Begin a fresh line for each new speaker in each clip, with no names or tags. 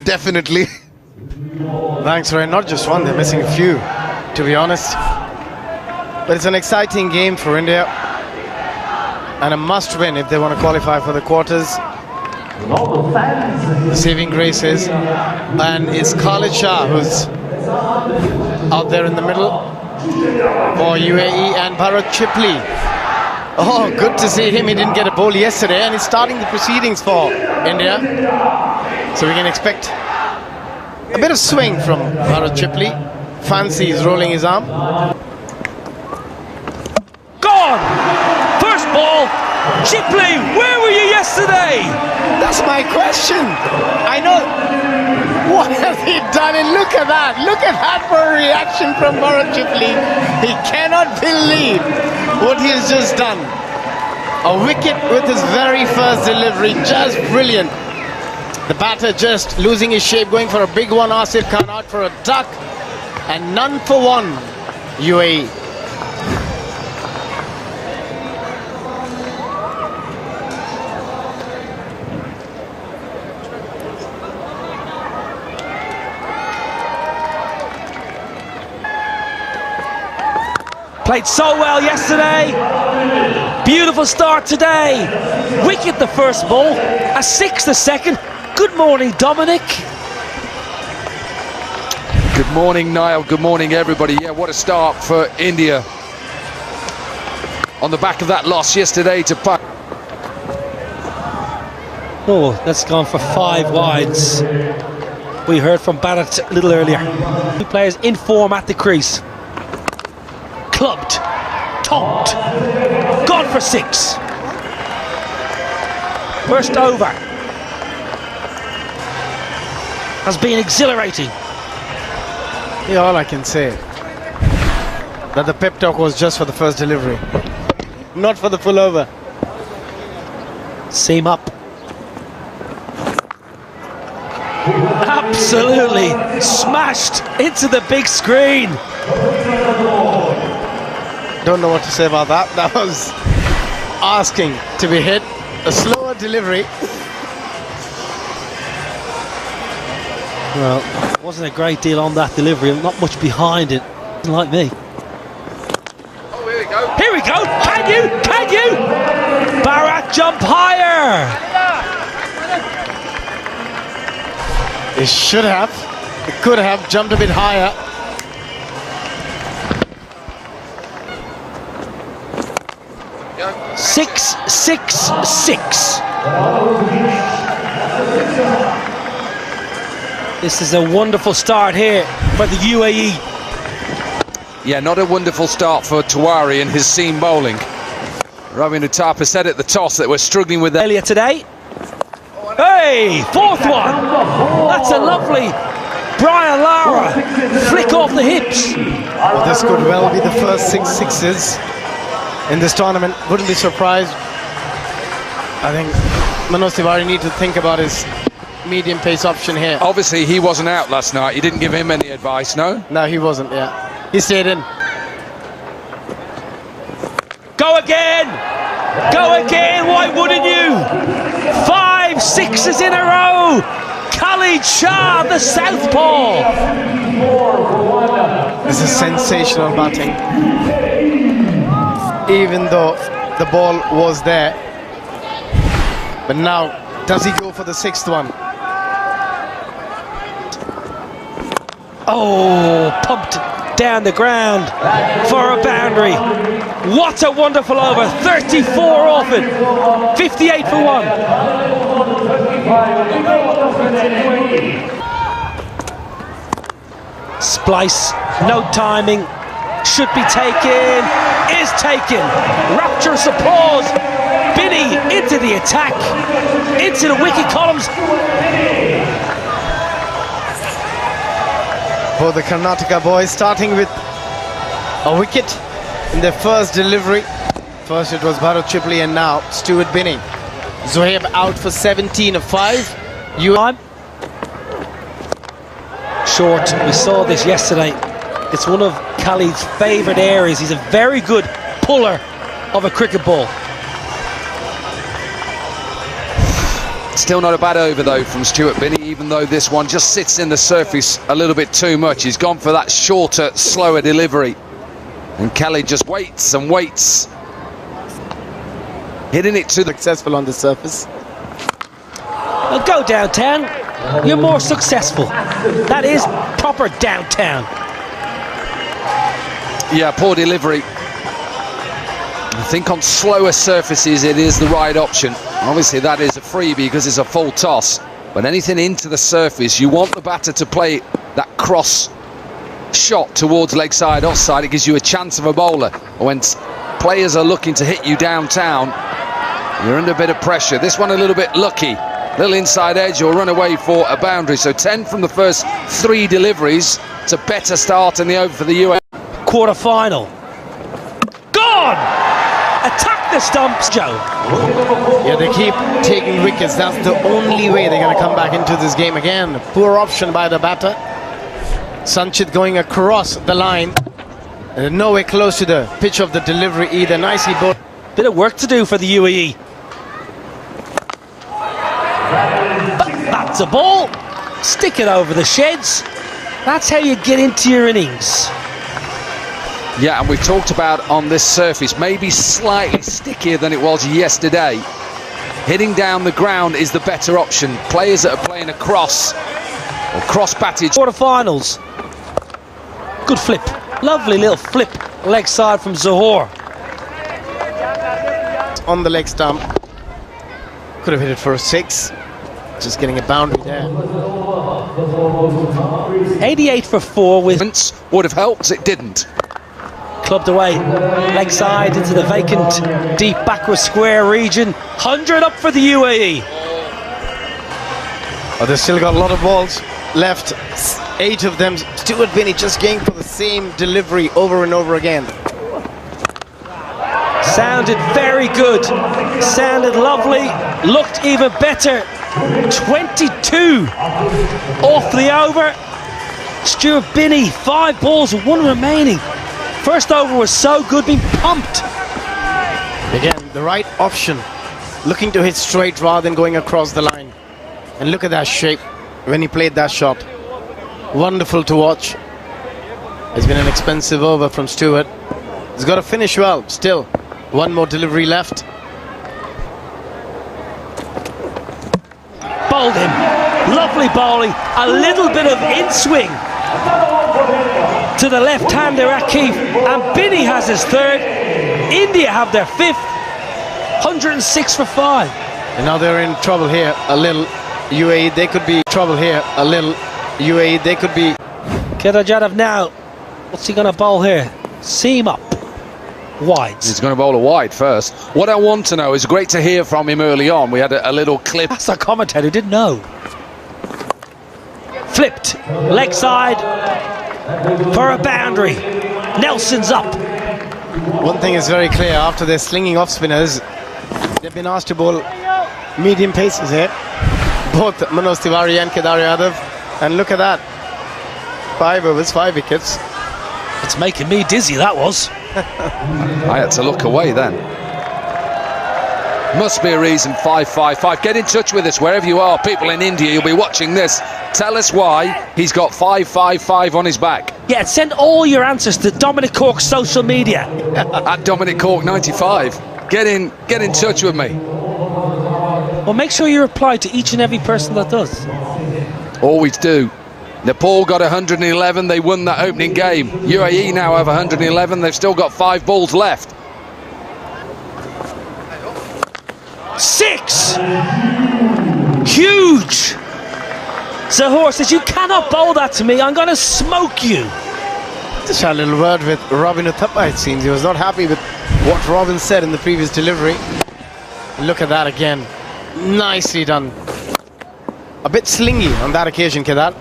Definitely. Thanks, Ray. Not just one, they're missing a few, to be honest. But it's an exciting game for India and a must-win if they want to qualify for the quarters. The saving grace is, and it's Khalid Shah who's out there in the middle for UAE, and Bharat Chipli. Oh, good to see him. He didn't get a bowl yesterday, and he's starting the proceedings for India. So we can expect a bit of swing from Bharat Chipli. Fancy is rolling his arm.
Gone! First ball, Chipli, where were you yesterday?
That's my question. I know. What has he done? And look at that. Look at that for a reaction from Bharat Chipli. He cannot believe what he has just done. A wicket with his very first delivery. Just brilliant. The batter just losing his shape, going for a big one. Asif Khan out for a duck. And none for one, UAE.
Played so well yesterday. Beautiful start today. Wicket the first ball, a six the second. Good morning, Dominic.
Good morning, Niall. Good morning, everybody. Yeah, what a start for India. On the back of that loss yesterday to Pakistan.
Oh, that's gone for 5 wides. We heard from Bharat a little earlier. 2 players in form at the crease. Clubbed, tonked, gone for 6. First over has been exhilarating.
Yeah, all I can say that the pep talk was just for the first delivery, not for the full over.
Seam up. Absolutely smashed into the big screen.
Don't know what to say about that. That was asking to be hit. A slower delivery.
Well, wasn't a great deal on that delivery. Not much behind it. Like me.
Oh, here we go.
Here we go. Can you? Can you? Bharat jump higher.
It should have. It could have jumped a bit higher.
Yeah.
6, 6, 6. This is a wonderful start here for the UAE.
Yeah, not a wonderful start for Tiwari and his seam bowling. Ravi Nuthapa said at the toss that we're struggling with that.
Earlier today. Hey, 4th one. That's a lovely Brian Lara flick off the hips.
Well, this could well be the first 6 sixes in this tournament. Wouldn't be surprised. I think Manoj Tiwari need to think about his medium pace option here.
Obviously, he wasn't out last night. You didn't give him any advice, no?
No, he wasn't, yeah. He stayed in.
Go again! Go again! Why wouldn't you? 5 sixes in a row! Khalid Shah, the southpaw!
This is sensational batting. Even though the ball was there. But now, does he go for the 6th one?
Oh, pumped down the ground for a boundary. What a wonderful over. 34 off it. 58 for 1. Splice, no timing. Should be taken. Is taken. Rapturous applause. Binny into the attack. Into the wicket columns.
For the Karnataka boys, starting with a wicket in their first delivery. First it was Bharat Chipli, and now Stuart Binny. Zohaib out for 17 of 5.
Short, we saw this yesterday. It's one of Khalid's favourite areas. He's a very good puller of a cricket ball.
Still not a bad over though from Stuart Binney, even though this one just sits in the surface a little bit too much. He's gone for that shorter, slower delivery. And Kelly just waits and waits. Hitting it to the...
Successful on the surface.
Well, go downtown. You're more successful. That is proper downtown.
Yeah, poor delivery. I think on slower surfaces it is the right option. Obviously that is a freebie because it's a full toss, but anything into the surface, you want the batter to play that cross shot towards leg side, offside. It gives you a chance of a bowler. When players are looking to hit you downtown, you're under a bit of pressure. This one a little bit lucky, little inside edge or run away for a boundary. So 10 from the first 3 deliveries. It's a better start in the over for the UAE.
Quarter-final. Gone! Attack the stumps, Joe.
Yeah, they keep taking wickets. That's the only way they're going to come back into this game again. Poor option by the batter. Sanchit going across the line. Nowhere close to the pitch of the delivery either. Nicely bowled.
Bit of work to do for the UAE. But that's a ball. Stick it over the sheds. That's how you get into your innings.
Yeah, and we've talked about on this surface, maybe slightly stickier than it was yesterday. Hitting down the ground is the better option. Players that are playing across or cross batted.
Quarterfinals. Good flip. Lovely little flip. Leg side from Zohor.
On the leg stump. Could have hit it for a 6. Just getting a boundary there.
88 for 4 with...
Would have helped, it didn't.
Clubbed away, leg side into the vacant deep backward square region. 100 up for the UAE.
Oh, they've still got a lot of balls left. 8 of them. Stuart Binney just going for the same delivery over and over again.
Sounded very good. Sounded lovely. Looked even better. 22 off the over. Stuart Binney, 5 balls and 1 remaining. First over was so good, being pumped.
Again, the right option. Looking to hit straight rather than going across the line. And look at that shape when he played that shot. Wonderful to watch. It's been an expensive over from Stuart. He's got to finish well. Still, 1 more delivery left.
Bowled him. Lovely bowling. A little bit of in-swing to the left-hander Akif, and Binney has his 3rd. India have their 5th. 106 for 5.
And now they're in trouble here a little. UAE, they could be trouble here a little. UAE, they could be.
Kedar Jadhav now. What's he going to bowl here? Seam up. Wides.
He's going to bowl a wide first. What I want to know is great to hear from him early on. We had a little clip.
That's the commentator, didn't know. Flipped. Leg side. For a boundary. Nelson's up.
One thing is very clear, after their slinging off spinners, they've been asked to bowl medium paces here. Both Manoj Tiwari and Kedar Yadav. And look at that. 5 overs, 5 wickets.
It's making me dizzy, that was.
I had to look away then. Must be a reason. 555. Get in touch with us wherever you are. People in India, you'll be watching this. Tell us why he's got 555 on his back.
Yeah, send all your answers to Dominic Cork's social media.
At Dominic Cork 95. Get in touch with me.
Well, make sure you reply to each and every person that does.
Always do. Nepal got 111. They won that opening game. UAE now have 111. They've still got 5 balls left.
6! Huge! Zohor says, you cannot bowl that to me, I'm going to smoke you.
Just had a little word with Robin Uthappa, it seems. He was not happy with what Robin said in the previous delivery. Look at that again. Nicely done. A bit slingy on that occasion, Kedar.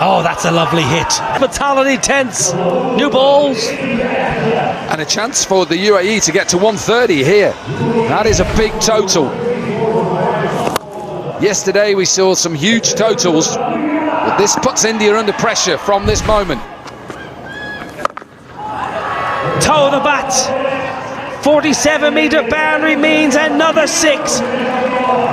Oh, that's a lovely hit. Fatality tense. New balls.
And a chance for the UAE to get to 130 here. That is a big total. Yesterday we saw some huge totals, but this puts India under pressure from this moment.
Toe of the bat. 47-metre boundary means another 6.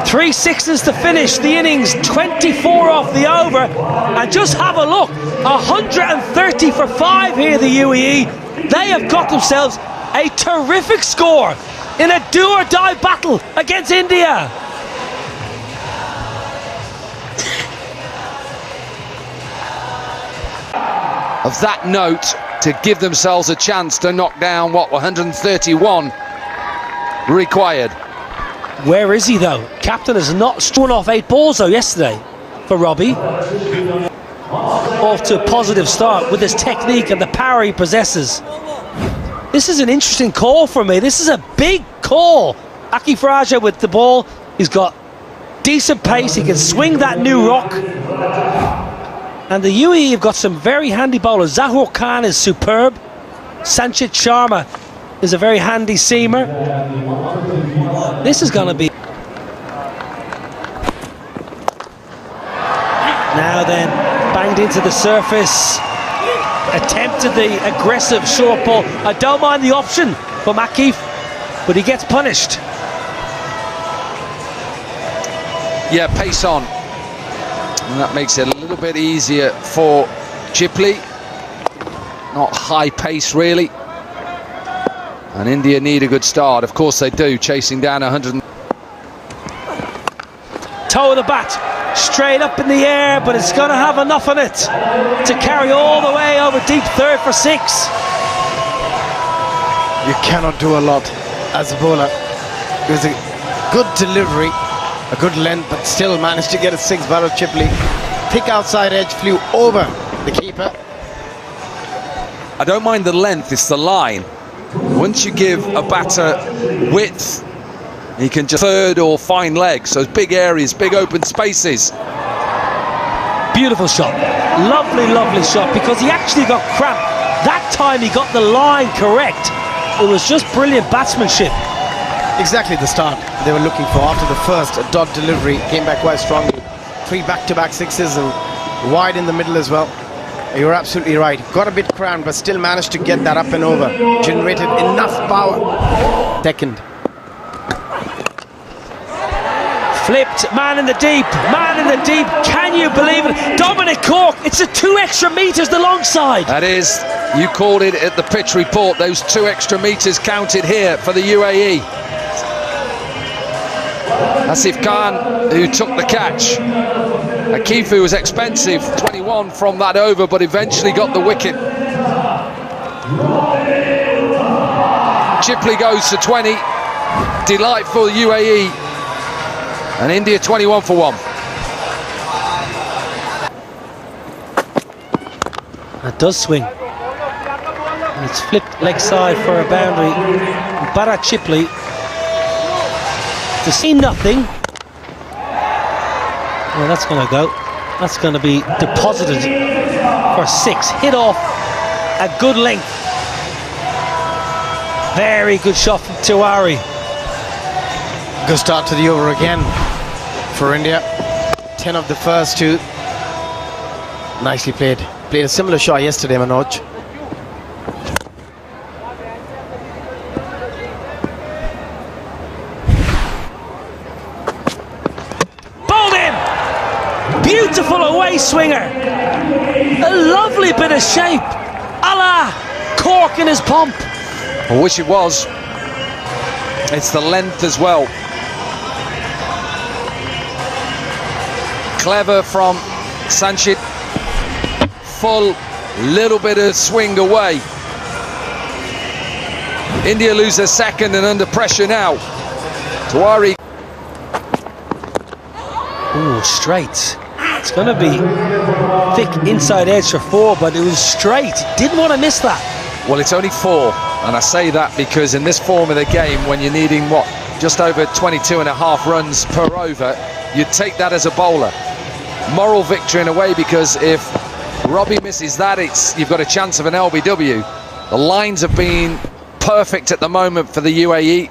3 sixes to finish the innings, 24 off the over, and just have a look, 130 for 5 here, the UAE. They have got themselves a terrific score in a do-or-die battle against India.
Of that note, to give themselves a chance to knock down, what, 131 required.
Where is he though? Captain has not struck off 8 balls though yesterday for Robbie. Off to a positive start with his technique and the power he possesses. This is an interesting call for me. This is a big call. Akif Raja with the ball. He's got decent pace. He can swing that new rock. And the UAE have got some very handy bowlers. Zahur Khan is superb. Sanchit Sharma is a very handy seamer. This is going to be... Now then, banged into the surface. Attempted the aggressive short ball. I don't mind the option from Akif, but he gets punished.
Yeah, pace on. And that makes it a little bit easier for Chipley. Not high pace, really. And India need a good start. Of course they do, chasing down 100.
Toe of the bat, straight up in the air, but it's going to have enough on it to carry all the way over deep third for 6.
You cannot do a lot as a bowler. It was a good delivery, a good length, but still managed to get a 6. Bharat Chipley. Thick outside edge flew over the keeper.
I don't mind the length, it's the line. Once you give a batter width, he can just third or fine legs, so big areas, big open spaces.
Beautiful shot, lovely, lovely shot, because he actually got cramped. That time he got the line correct. It was just brilliant batsmanship.
Exactly the start they were looking for after the first dot delivery. Came back quite strongly. 3 back-to-back 6s and wide in the middle as well. You're absolutely right. Got a bit cramped, but still managed to get that up and over. Generated enough power. Second.
Flipped, man in the deep, man in the deep. Can you believe it? Dominic Cork, it's a 2 extra metres the long side.
That is, you called it at the pitch report. Those 2 extra metres counted here for the UAE. Asif Khan, who took the catch. Akifu was expensive, 21 from that over, but eventually got the wicket. Chipley goes to 20. Delightful UAE. And India 21 for 1.
That does swing. And it's flipped leg side for a boundary. Bharat Chipley to see nothing. Well, that's going to go. That's going to be deposited for 6. Hit off a good length. Very good shot from Tiwari.
Good start to the over again for India. 10 of the first 2. Nicely played. Played a similar shot yesterday, Manoj.
Beautiful away swinger. A lovely bit of shape. A la Cork in his pump.
I wish it was. It's the length as well. Clever from Sanchit. Full, little bit of swing away. India lose their second and under pressure now. Tiwari.
Ooh, straight. It's going to be thick inside edge for 4, but it was straight. Didn't want to miss that.
Well, it's only 4, and I say that because in this form of the game, when you're needing, what, just over 22.5 runs per over, you'd take that as a bowler. Moral victory in a way, because if Robbie misses that, you've got a chance of an LBW. The lines have been perfect at the moment for the UAE.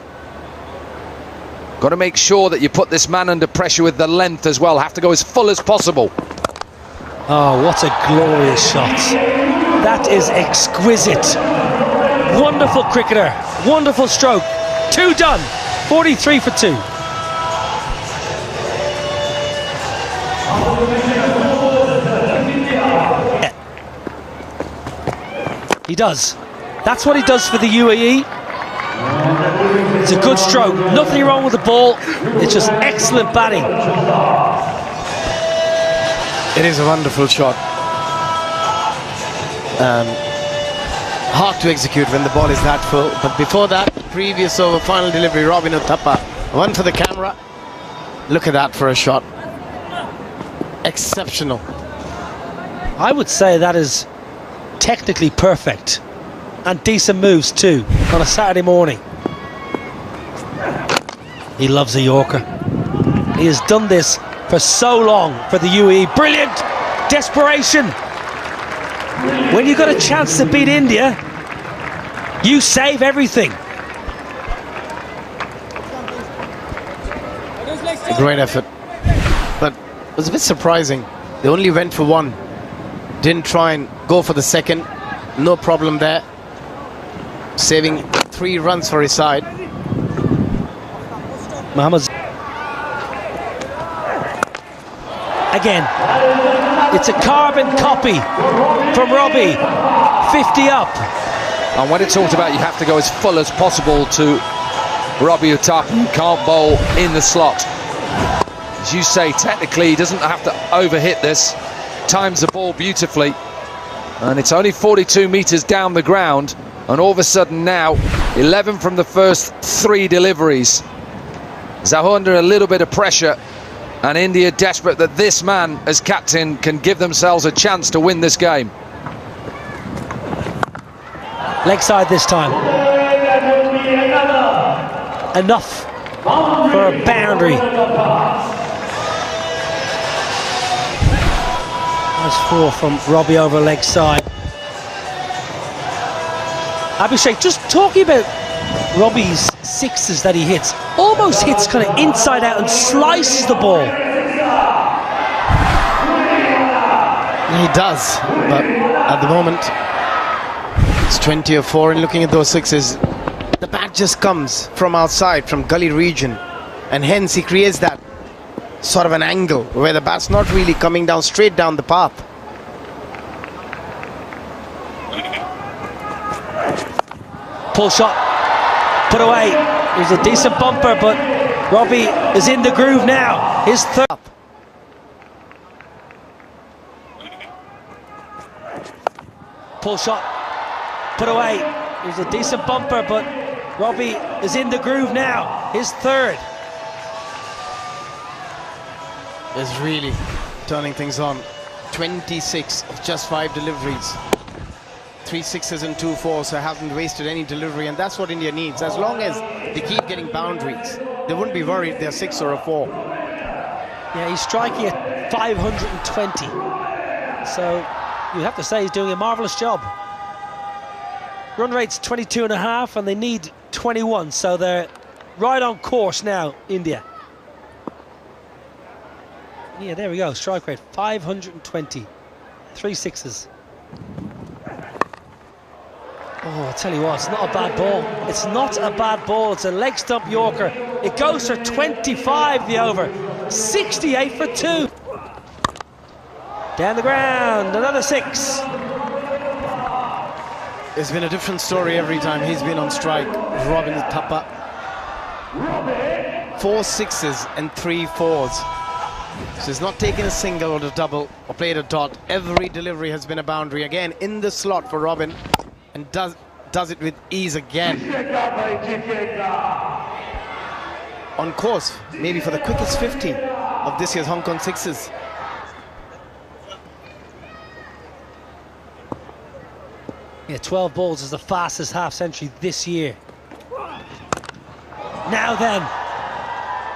Got to make sure that you put this man under pressure with the length as well. Have to go as full as possible.
Oh, what a glorious shot. That is exquisite. Wonderful cricketer. Wonderful stroke. 2 done. 43 for 2. He does. That's what he does for the UAE. It's a good stroke. Nothing wrong with the ball. It's just excellent batting.
It is a wonderful shot. Hard to execute when the ball is that full. But before that, previous over, final delivery, Robin Uthappa. One for the camera. Look at that for a shot. Exceptional.
I would say that is technically perfect. And decent moves too, on a Saturday morning. He loves a Yorker. He has done this for so long for the UAE. Brilliant! Desperation! When you've got a chance to beat India, you save everything.
A great effort. But it was a bit surprising. They only went for one. Didn't try and go for the second. No problem there. Saving 3 runs for his side.
Mohammed's again. It's a carbon copy from Robbie. 50 up.
And when it's talked about, you have to go as full as possible to Robbie Uthappa. You can't bowl in the slot. As you say, technically he doesn't have to overhit this. Times the ball beautifully. And it's only 42 metres down the ground. And all of a sudden now, 11 from the first 3 deliveries. Zaho under a little bit of pressure, and India desperate that this man as captain can give themselves a chance to win this game.
Leg side this time. Enough for a boundary. That's 4 from Robbie over leg side. Abhishek, just talking about Robbie's 6s that he hits, almost hits kind of inside out and slices the ball.
He does, but at the moment it's 20 or 4, and looking at those 6s, the bat just comes from outside, from gully region, and hence he creates that sort of an angle where the bat's not really coming down straight down the path.
Pull shot, put away. It was a decent bumper, but Robbie is in the groove now. His third. Pull shot, put away. It was a decent bumper, but Robbie is in the groove now. His third.
Is really turning things on. 26 of just 5 deliveries. 3 6s and 2 4s, so haven't wasted any delivery, and that's what India needs. As long as they keep getting boundaries, they wouldn't be worried if they're 6 or a 4.
Yeah, he's striking at 520. So you have to say he's doing a marvellous job. Run rate's 22.5, and they need 21, so they're right on course now, India. Yeah, there we go, strike rate 520. 3 6s. Oh, I'll tell you what, it's not a bad ball. It's not a bad ball. It's a leg stump Yorker. It goes for 25 the over. 68 for 2. Down the ground, another 6.
It's been a different story every time he's been on strike. Robin Uthappa. 4 6s and 3 4s. So he's not taken a single or a double or played a dot. Every delivery has been a boundary. Again, in the slot for Robin. And does it with ease again. On course, maybe for the quickest 50 of this year's Hong Kong 6s.
Yeah, 12 balls is the fastest half century this year. Now then,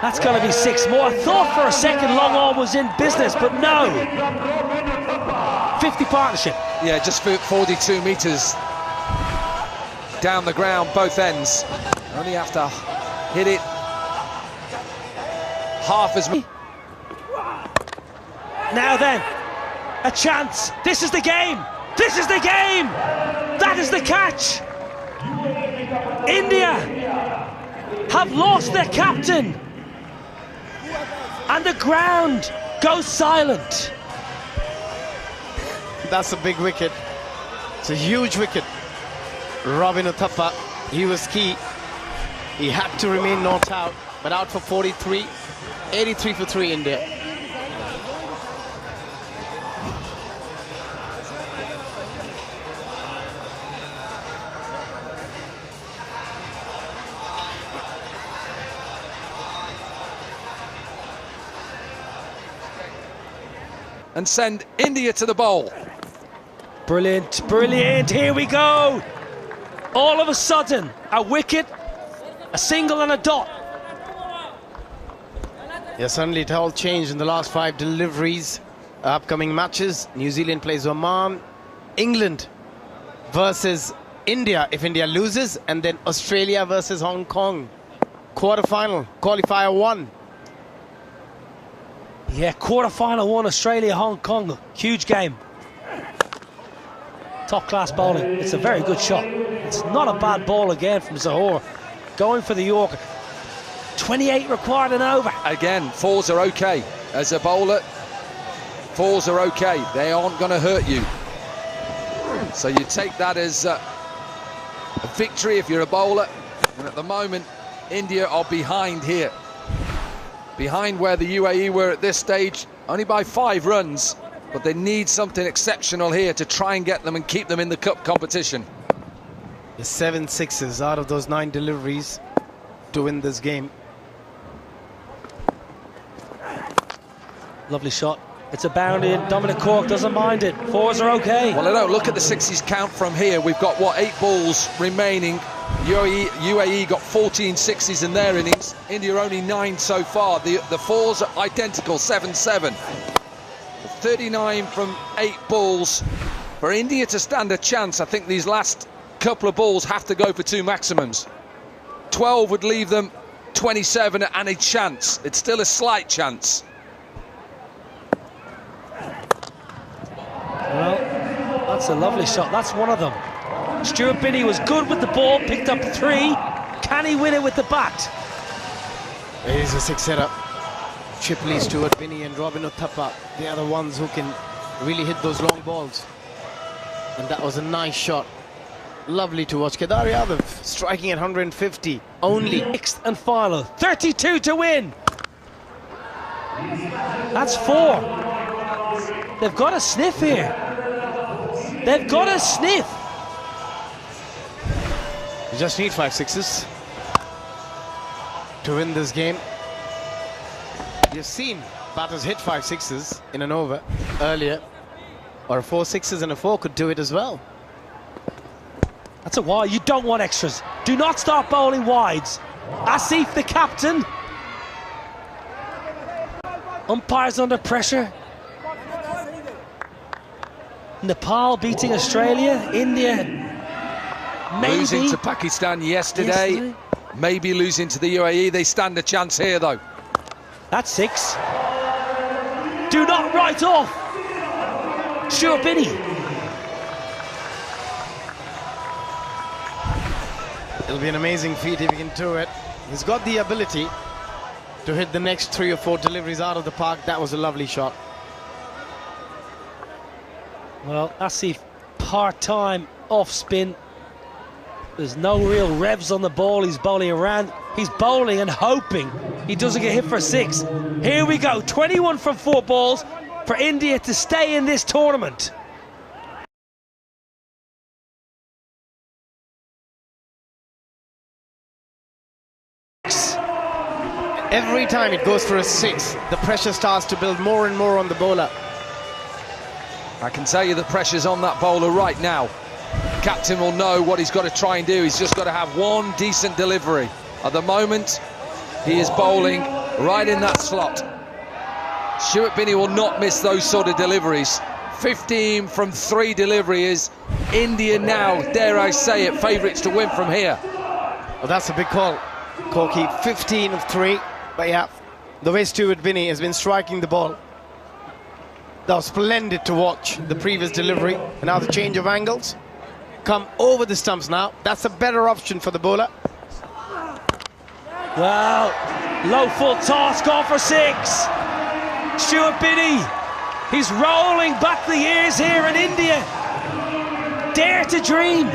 that's going to be 6 more. I thought for a second long arm was in business, but no. 50 partnership.
Yeah, just 42 metres down the ground, both ends. Only have to hit it half as much.
Now then, a chance. This is the game. This is the game. That is the catch. India have lost their captain. And the ground Go silent.
That's a big wicket. It's a huge wicket. Robin Uthappa, he was key. He had to remain not out, but out for 43. 83 for 3 India.
And send India to the bowl.
Brilliant, brilliant, here we go. All of a sudden, a wicket, a single and a dot.
Yeah, suddenly it all changed in the last 5 deliveries. Upcoming matches, New Zealand plays Oman, England versus India if India loses, and then Australia versus Hong Kong. Quarter-final, qualifier 1.
Yeah, quarter-final 1, Australia, Hong Kong. Huge game. Top-class bowling. It's a very good shot. It's not a bad ball again from Zohor. Going for the Yorker. 28 required and over.
Again, 4s are okay. As a bowler, 4s are okay. They aren't going to hurt you. So you take that as a victory if you're a bowler. And at the moment, India are behind here. Behind where the UAE were at this stage, only by 5 runs. But they need something exceptional here to try and get them and keep them in the cup competition.
The 7 sixes out of those 9 deliveries to win this game.
Lovely shot. It's a boundary and Dominic Cork doesn't mind it. 4s are okay.
Well, I don't look at the 60s count from here. We've got, what, 8 balls remaining. UAE got 14 60s in their innings. India only 9 so far. The 4s are identical, 7-7. 39 from 8 balls. For India to stand a chance, I think these last couple of balls have to go for 2 maximums. 12 would leave them 27 and a chance. It's still a slight chance.
Well, that's a lovely shot. That's one of them. Stuart Binney was good with the ball, picked up 3. Can he win it with the bat?
It is a 6-hitter. Chipley, Stuart Binney and Robin Uthappa, they are the ones who can really hit those long balls. And that was a nice shot. Lovely to watch. Kedar Yadav striking at 150 only.
6th and final. 32 to win. That's 4. They've got a sniff here. They've got a sniff.
You just need 5 sixes to win this game. You've seen batters hit 5 sixes in an over earlier, or 4 sixes and a 4 could do it as well.
That's a wide. You don't want extras. Do not start bowling wides. Asif, the captain. Umpires under pressure. Nepal beating Australia. India maybe
losing to Pakistan yesterday. Maybe losing to the UAE. They stand a chance here, though.
That's 6. Do not write off. Stuart Binney.
It'll be an amazing feat if he can do it. He's got the ability to hit the next 3 or 4 deliveries out of the park. That was a lovely shot.
Well, Asif, part-time off spin. There's no real revs on the ball. He's bowling around. He's bowling and hoping he doesn't get hit for a 6. Here we go. 21 from 4 balls for India to stay in this tournament.
Every time it goes for a 6, the pressure starts to build more and more on the bowler.
I can tell you the pressure's on that bowler right now. Captain will know what he's got to try and do. He's just got to have one decent delivery. At the moment, he is bowling right in that slot. Stuart Binney will not miss those sort of deliveries. 15 from 3 deliveries. India now, dare I say it, favourites to win from here.
Well, that's a big call, Corky. 15 of 3. But yeah, the way Stuart Binney has been striking the ball, that was splendid to watch, the previous delivery. And now the change of angles. Come over the stumps now. That's a better option for the bowler.
Well, low full toss, gone for 6. Stuart Binney, he's rolling back the years here in India. Dare to dream.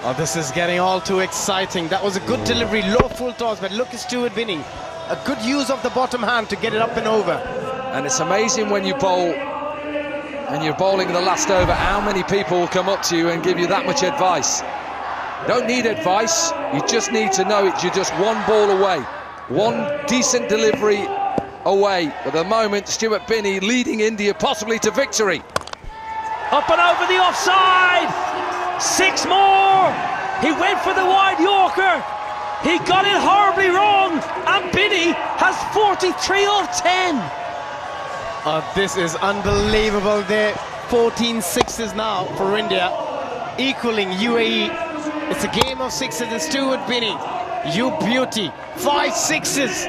Oh, this is getting all too exciting. That was a good delivery, low full toss, but look at Stuart Binney. A good use of the bottom hand to get it up and over.
And it's amazing when you bowl and you're bowling the last over, how many people will come up to you and give you that much advice. Don't need advice, you just need to know it. You're just one ball away, one decent delivery away. But at the moment, Stuart Binney leading India possibly to victory.
Up and over the offside. 6 more. He went for the wide Yorker. He got it horribly wrong. And Binney has 43 off 10.
This is unbelievable. They're 14 sixes now for India, equaling UAE. It's a game of sixes and Stuart Binney. You beauty. 5 sixes.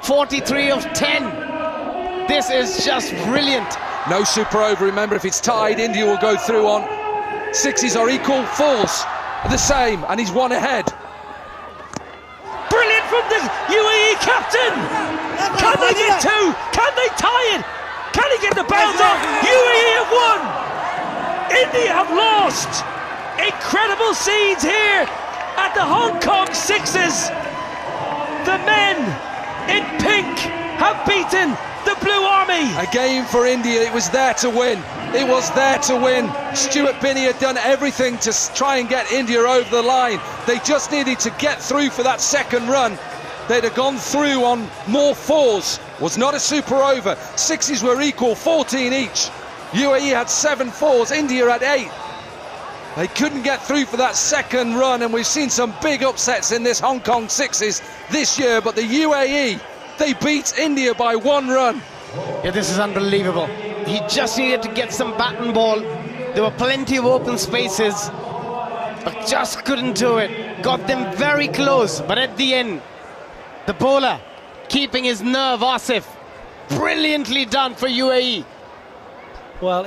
43 of 10. This is just brilliant.
No super over. Remember, if it's tied, India will go through on sixes or equal, fours are the same, and he's one ahead.
Brilliant from the UAE captain. Can they get 2? Can they tie it? Can he get the bounce off? UAE have won. India have lost. Incredible scenes here at the Hong Kong Sixes. The men in pink have beaten the Blue Army.
A game for India. It was there to win. It was there to win. Stuart Binney had done everything to try and get India over the line. They just needed to get through for that second run. They'd have gone through on more fours. Was not a super over. Sixes were equal, 14 each. UAE had 7 fours, India had 8. They couldn't get through for that second run, and we've seen some big upsets in this Hong Kong Sixes this year, but the UAE, they beat India by 1 run.
Yeah, this is unbelievable. He just needed to get some bat and ball. There were plenty of open spaces, but just couldn't do it. Got them very close, but at the end, the bowler keeping his nerve, Asif. Brilliantly done for UAE.
Well,